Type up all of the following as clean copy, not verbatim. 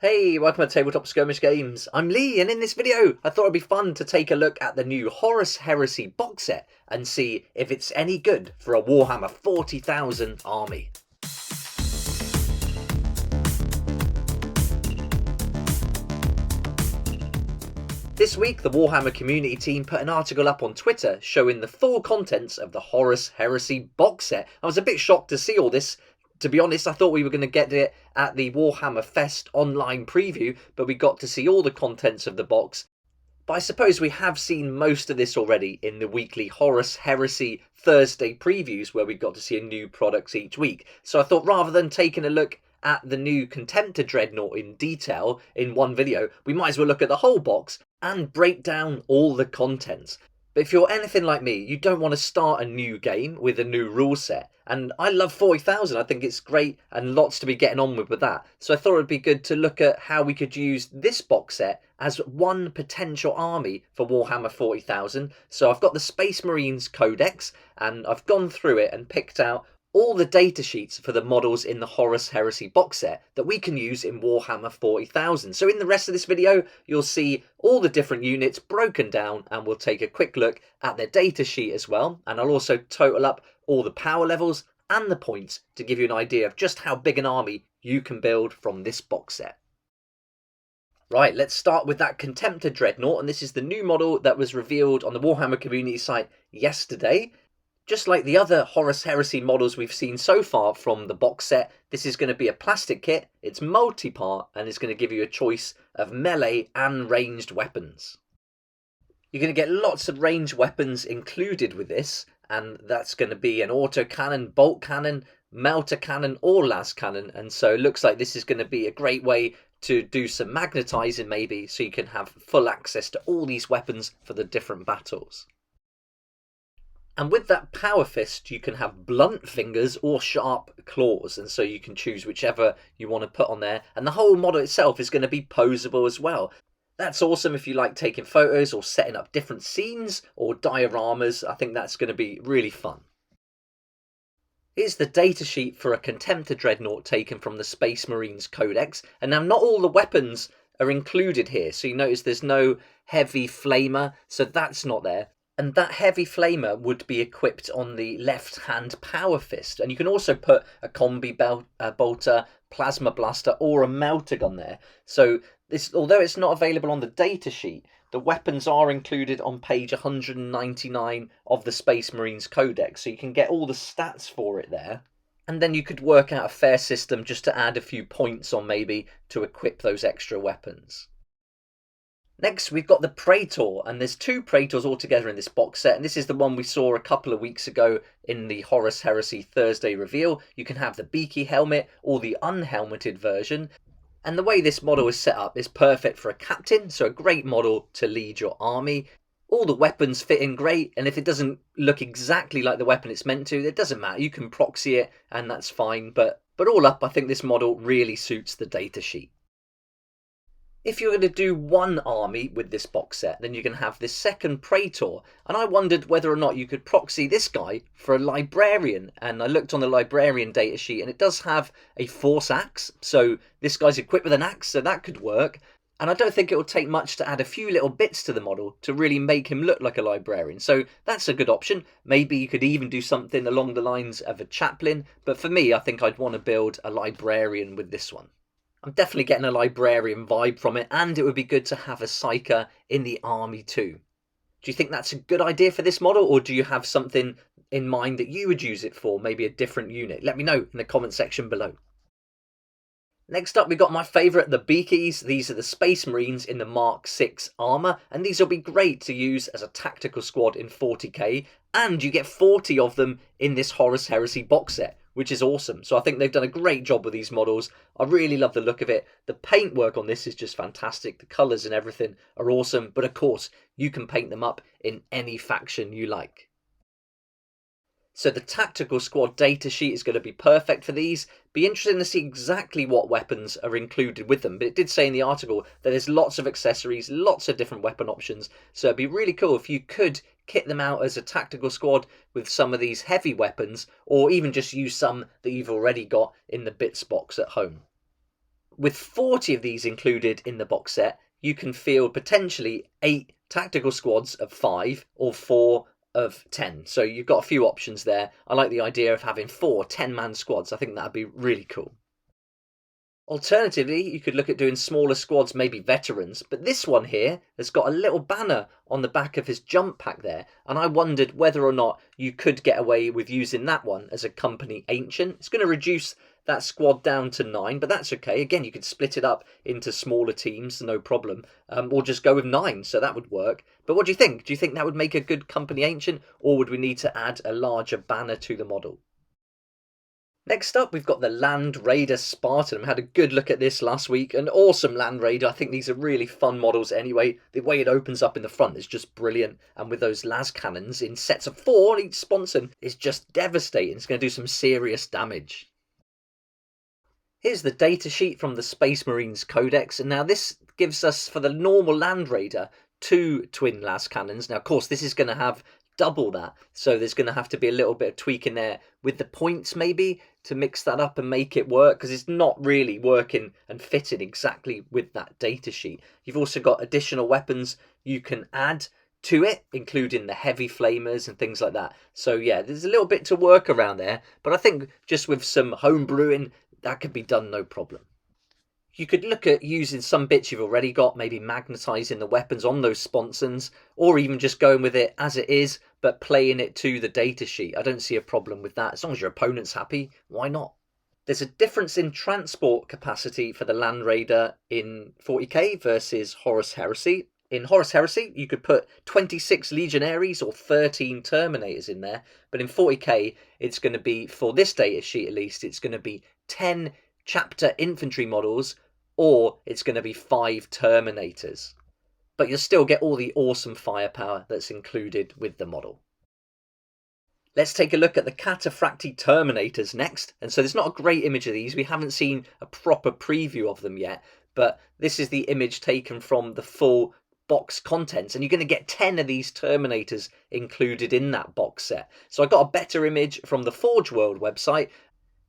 Hey, welcome to Tabletop Skirmish Games. I'm Lee, and in this video, I thought it'd be fun to take a look at the new Horus Heresy box set and see if it's any good for a Warhammer 40,000 army. This week, the Warhammer community team put an article up on Twitter showing the full contents of the Horus Heresy box set. I was a bit shocked to see all this. To be honest, I thought we were going to get it at the Warhammer Fest online preview, but we got to see all the contents of the box. But I suppose we have seen most of this already in the weekly Horus Heresy Thursday previews, where we got to see a new product each week. So I thought rather than taking a look at the new Contemptor Dreadnought in detail in one video, we might as well look at the whole box and break down all the contents. But if you're anything like me, you don't want to start a new game with a new rule set. And I love 40,000. I think it's great and lots to be getting on with that. So I thought it'd be good to look at how we could use this box set as one potential army for Warhammer 40,000. So I've got the Space Marines Codex and I've gone through it and picked out all the data sheets for the models in the Horus Heresy box set that we can use in Warhammer 40,000. So in the rest of this video, you'll see all the different units broken down, and we'll take a quick look at their data sheet as well. And I'll also total up all the power levels and the points to give you an idea of just how big an army you can build from this box set. Right, let's start with that Contemptor Dreadnought, and this is the new model that was revealed on the Warhammer community site yesterday. Just like the other Horus Heresy models we've seen so far from the box set, this is going to be a plastic kit, it's multi-part, and it's going to give you a choice of melee and ranged weapons. You're going to get lots of ranged weapons included with this, and that's going to be an autocannon, bolt cannon, melter cannon, or las cannon, and so it looks like this is going to be a great way to do some magnetizing maybe, so you can have full access to all these weapons for the different battles. And with that power fist, you can have blunt fingers or sharp claws, and so you can choose whichever you want to put on there. And the whole model itself is going to be posable as well. That's awesome if you like taking photos or setting up different scenes or dioramas. I think that's going to be really fun. Here's the data sheet for a Contemptor Dreadnought taken from the Space Marines Codex. And now not all the weapons are included here. So you notice there's no heavy flamer, so that's not there. And that heavy flamer would be equipped on the left-hand power fist. And you can also put a combi bolter, plasma blaster, or a melter gun there. So this, although it's not available on the data sheet, the weapons are included on page 199 of the Space Marines Codex. So you can get all the stats for it there. And then you could work out a fair system just to add a few points on maybe to equip those extra weapons. Next, we've got the Praetor, and there's two Praetors altogether in this box set, and this is the one we saw a couple of weeks ago in the Horus Heresy Thursday reveal. You can have the beaky helmet or the unhelmeted version, and the way this model is set up is perfect for a captain, so a great model to lead your army. All the weapons fit in great, and if it doesn't look exactly like the weapon it's meant to, it doesn't matter. You can proxy it, and that's fine, but all up, I think this model really suits the data sheet. If you're going to do one army with this box set, then you can have this second Praetor. And I wondered whether or not you could proxy this guy for a Librarian. And I looked on the Librarian datasheet, and it does have a Force Axe. So this guy's equipped with an axe, so that could work. And I don't think it will take much to add a few little bits to the model to really make him look like a Librarian. So that's a good option. Maybe you could even do something along the lines of a Chaplain. But for me, I think I'd want to build a Librarian with this one. I'm definitely getting a Librarian vibe from it, and it would be good to have a Psyker in the army too. Do you think that's a good idea for this model, or do you have something in mind that you would use it for, maybe a different unit? Let me know in the comment section below. Next up, we got my favourite, the Beakies. These are the Space Marines in the Mark 6 armour, and these will be great to use as a tactical squad in 40k, and you get 40 of them in this Horus Heresy box set, which is awesome. So I think they've done a great job with these models. I really love the look of it. The paintwork on this is just fantastic. The colours and everything are awesome, but of course, you can paint them up in any faction you like. So the tactical squad data sheet is going to be perfect for these. Be interesting to see exactly what weapons are included with them. But it did say in the article that there's lots of accessories, lots of different weapon options. So it'd be really cool if you could kit them out as a tactical squad with some of these heavy weapons, or even just use some that you've already got in the bits box at home. With 40 of these included in the box set, you can field potentially 8 tactical squads of 5 or 4 of 10. So you've got a few options there. I like the idea of having 4 10-man squads. I think that'd be really cool. Alternatively, you could look at doing smaller squads, maybe veterans, but this one here has got a little banner on the back of his jump pack there, and I wondered whether or not you could get away with using that one as a company ancient. It's going to reduce that squad down to 9, but that's okay. Again, you could split it up into smaller teams, no problem, or just go with 9, so that would work. But what do you think? Do you think that would make a good company ancient, or would we need to add a larger banner to the model? Next up, we've got the Land Raider Spartan. We had a good look at this last week. An awesome Land Raider. I think these are really fun models anyway. The way it opens up in the front is just brilliant. And with those las cannons in sets of 4 each sponson, it's just devastating. It's going to do some serious damage. Here's the datasheet from the Space Marines Codex. And now this gives us, for the normal Land Raider, 2 twin las cannons. Now, of course, this is going to have double that, so there's going to have to be a little bit of tweaking there with the points maybe to mix that up and make it work, because it's not really working and fitting exactly with that data sheet. You've also got additional weapons you can add to it, including the heavy flamers and things like that. So yeah, there's a little bit to work around there, but I think just with some home brewing that could be done no problem. You could look at using some bits you've already got, maybe magnetising the weapons on those sponsons, or even just going with it as it is, but playing it to the datasheet. I don't see a problem with that. As long as your opponent's happy, why not? There's a difference in transport capacity for the Land Raider in 40k versus Horus Heresy. In Horus Heresy, you could put 26 Legionaries or 13 Terminators in there, but in 40k, it's going to be, for this datasheet at least, it's going to be 10 chapter infantry models, or it's going to be 5 Terminators. But you'll still get all the awesome firepower that's included with the model. Let's take a look at the Cataphracti Terminators next. And so there's not a great image of these. We haven't seen a proper preview of them yet, but this is the image taken from the full box contents, and you're going to get 10 of these Terminators included in that box set. So I got a better image from the Forge World website.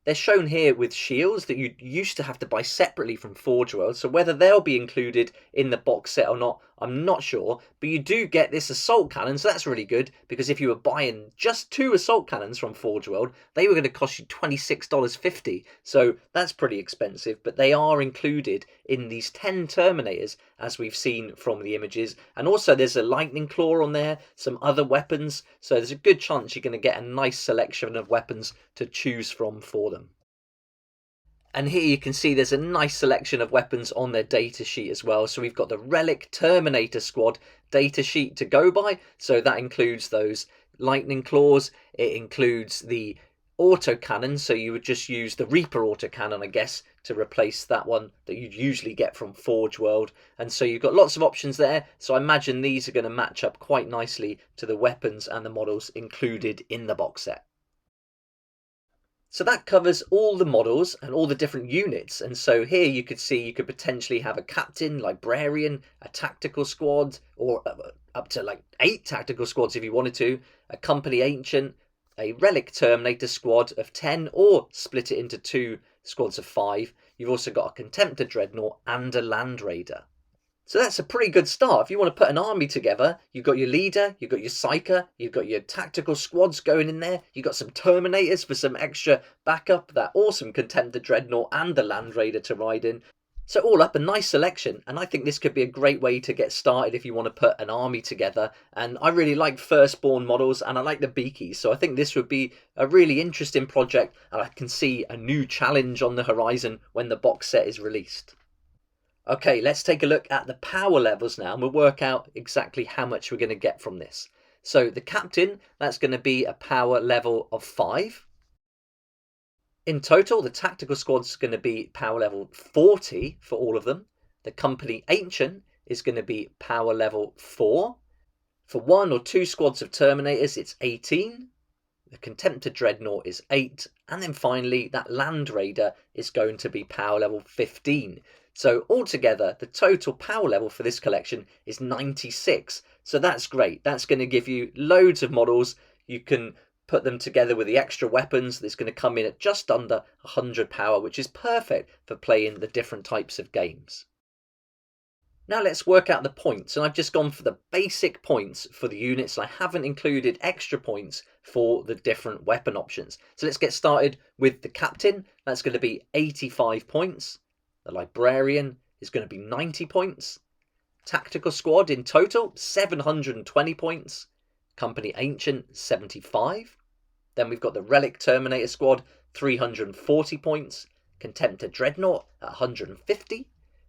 They're shown here with shields that you used to have to buy separately from Forge World, so whether they'll be included in the box set or not, I'm not sure, but you do get this assault cannon, so that's really good, because if you were buying just 2 assault cannons from Forge World, they were going to cost you $26.50, so that's pretty expensive, but they are included in these 10 Terminators, as we've seen from the images, and also there's a lightning claw on there, some other weapons, so there's a good chance you're going to get a nice selection of weapons to choose from for them. And here you can see there's a nice selection of weapons on their datasheet as well. So we've got the Relic Terminator Squad datasheet to go by. So that includes those lightning claws. It includes the autocannon. So you would just use the Reaper autocannon, I guess, to replace that one that you'd usually get from Forge World. And so you've got lots of options there. So I imagine these are going to match up quite nicely to the weapons and the models included in the box set. So that covers all the models and all the different units. And so here you could see you could potentially have a captain, librarian, a tactical squad, or up to like 8 tactical squads if you wanted to, a company ancient, a relic Terminator squad of 10, or split it into 2 squads of 5. You've also got a Contemptor Dreadnought and a Land Raider. So that's a pretty good start. If you want to put an army together, you've got your leader, you've got your psyker, you've got your tactical squads going in there, you've got some Terminators for some extra backup, that awesome Contemptor Dreadnought and the Land Raider to ride in. So all up, a nice selection, and I think this could be a great way to get started if you want to put an army together. And I really like Firstborn models, and I like the Beakies, so I think this would be a really interesting project, and I can see a new challenge on the horizon when the box set is released. Okay, let's take a look at the power levels now, and we'll work out exactly how much we're going to get from this. So the captain, that's going to be a power level of 5. In total, the tactical squad's going to be power level 40 for all of them. The company ancient is going to be power level 4. For 1 or 2 squads of Terminators, it's 18. The Contemptor Dreadnought is 8. And then finally, that Land Raider is going to be power level 15. So altogether, the total power level for this collection is 96. So that's great. That's going to give you loads of models. You can put them together with the extra weapons, that's going to come in at just under 100 power, which is perfect for playing the different types of games. Now let's work out the points, and I've just gone for the basic points for the units. I haven't included extra points for the different weapon options. So let's get started with the captain. That's going to be 85 points. The librarian is going to be 90 points. Tactical squad in total, 720 points. Company ancient, 75. Then we've got the relic Terminator squad, 340 points. Contemptor dreadnought at 150.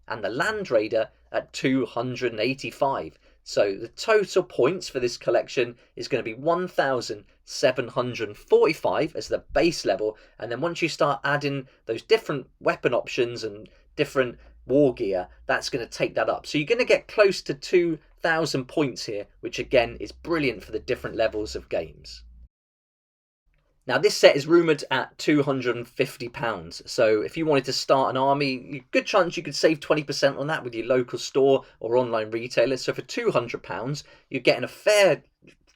And the Land Raider at 285. So the total points for this collection is going to be 1,745 as the base level, and then once you start adding those different weapon options and different war gear, that's going to take that up. So you're going to get close to 2,000 points here, which again is brilliant for the different levels of games. Now this set is rumoured at £250, so if you wanted to start an army, good chance you could save 20% on that with your local store or online retailers. So for £200, you're getting a fair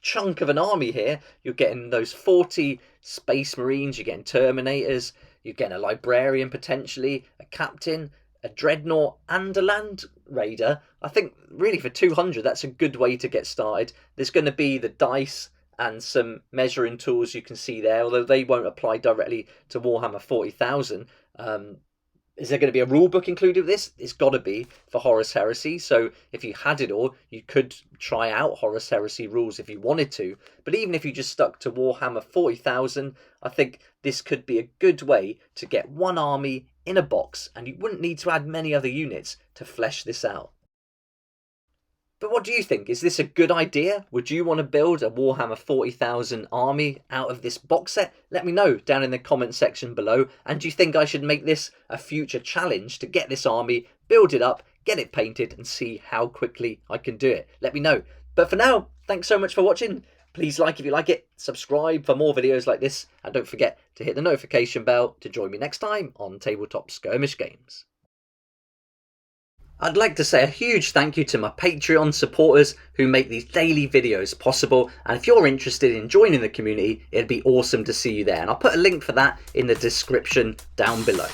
chunk of an army here. You're getting those 40 Space Marines, you're getting Terminators, you're getting a librarian potentially, a captain, a dreadnought and a Land Raider. I think really for 200, that's a good way to get started. There's going to be the dice and some measuring tools you can see there, although they won't apply directly to Warhammer 40,000. Is there going to be a rule book included with this? It's got to be for Horus Heresy, so if you had it all, you could try out Horus Heresy rules if you wanted to, but even if you just stuck to Warhammer 40,000, I think this could be a good way to get one army in a box, and you wouldn't need to add many other units to flesh this out. But what do you think? Is this a good idea? Would you want to build a Warhammer 40,000 army out of this box set? Let me know down in the comment section below. And do you think I should make this a future challenge to get this army, build it up, get it painted and see how quickly I can do it? Let me know. But for now, thanks so much for watching. Please like if you like it, subscribe for more videos like this, and don't forget to hit the notification bell to join me next time on Tabletop Skirmish Games. I'd like to say a huge thank you to my Patreon supporters who make these daily videos possible, and if you're interested in joining the community, it'd be awesome to see you there, and I'll put a link for that in the description down below.